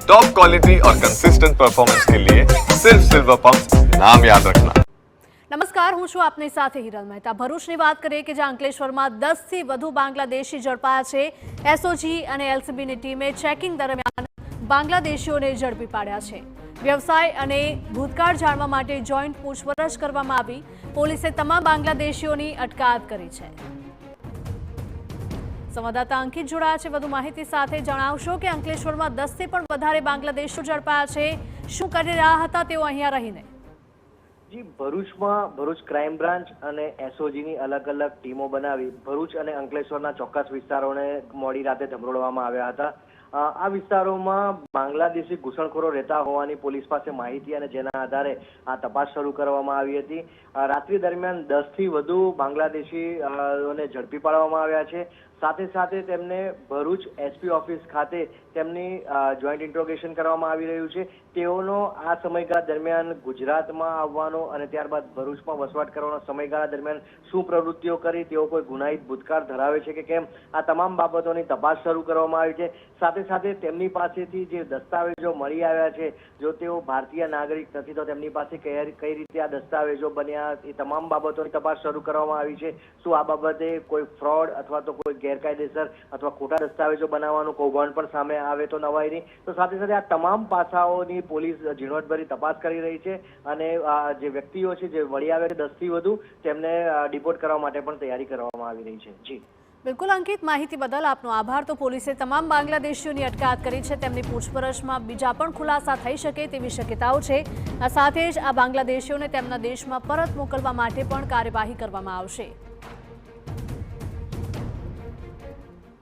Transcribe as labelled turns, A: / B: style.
A: Top quality और consistent performance के लिए सिर्फ सिल्वर पंप नाम याद रखना।
B: નમસ્કાર, હું છું આપની સાથે હિરલ મહેતા। ભરૂચની વાત કરીએ કે જ્યાં અંકલેશ્વરમાં 10થી વધુ બાંગ્લાદેશી ઝડપાયા છે। એસઓજી અને એલસીબીની ટીમે ચેકિંગ દરમિયાન બાંગ્લાદેશીઓને ઝડપી પાડ્યા છે। વ્યવસાય અને ભૂતકાળ જાણવા માટે જોઈન્ટ પૂછપરછ કરવામાં આવી। પોલીસે તમામ બાંગ્લાદેશીઓની અટકાયત કરી છે। સંવાદદાતા અંકિત જોડાયા છે વધુ માહિતી સાથે। જણાવશો કે અંકલેશ્વરમાં 10થી પણ વધારે બાંગ્લાદેશીઓ ઝડપાયા છે। શું કરી રહ્યા હતા તેઓ અહીંયા રહીને?
C: જી, ભરૂચ ક્રાઇમ બ્રાન્ચ અને એસઓજીની અલગ અલગ ટીમો બનાવી ભરૂચ અને અંકલેશ્વરના ચોક્કસ વિસ્તારોને મોડી રાતે ધમરોડવામાં આવ્યા હતા। આ વિસ્તારોમાં બાંગ્લાદેશી ઘૂસણખોરો રહેતા હોવાની પોલીસ પાસે માહિતી અને જેના આધારે આ તપાસ શરૂ કરવામાં આવી હતી। રાત્રિ દરમિયાન 10થી વધુ બાંગ્લાદેશીઓને ઝડપી પાડવામાં આવ્યા છે। સાથે સાથે તેમને ભરૂચ એસપી ઓફિસ ખાતે તેમની જોઈન્ટ ઇન્ટ્રોગેશન કરવામાં આવી રહ્યું છે। તેઓનો આ સમયગાળા દરમિયાન ગુજરાતમાં આવવાનો અને ત્યારબાદ ભરૂચમાં વસવાટ કરવાનો સમયગાળા દરમિયાન શું પ્રવૃત્તિઓ કરી, તેઓ કોઈ ગુનાહિત ભૂતકાળ ધરાવે છે કે કેમ, આ તમામ બાબતોની તપાસ શરૂ કરવામાં આવી છે। સાથે સાથે તેમની પાસેથી જે દસ્તાવેજો મળી આવ્યા છે, જો તેઓ ભારતીય નાગરિક નથી તો તેમની પાસે કઈ રીતે આ દસ્તાવેજો બન્યા, એ તમામ બાબતોની તપાસ શરૂ કરવામાં આવી છે। શું આ બાબતે કોઈ ફ્રોડ અથવા તો કોઈ ગેરકાયદેસર અથવા ખોટા દસ્તાવેજો બનાવવાનું કૌભાંડ પણ સામે આવે તો નવાઈ નહીં। તો સાથે સાથે આ તમામ પાસાઓની પોલીસ ઝીણવટભરી તપાસ કરી રહી છે અને જે વ્યક્તિઓ છે જે વળી આવ્યા છે 10થી વધુ, તેમને ડિપોર્ટ કરવા માટે પણ તૈયારી કરવામાં આવી રહી છે। જી
B: બિલકુલ અંકિત, માહિતી બદલ આપનો આભાર। તો પોલીસે તમામ બાંગ્લાદેશીઓની અટકાયત કરી છે। તેમની પૂછપરછમાં બીજા પણ ખુલાસા થઈ શકે તેવી શક્યતાઓ છે। આ સાથે જ આ બાંગ્લાદેશીઓને તેમના દેશમાં પરત મોકલવા માટે પણ કાર્યવાહી કરવામાં આવશે।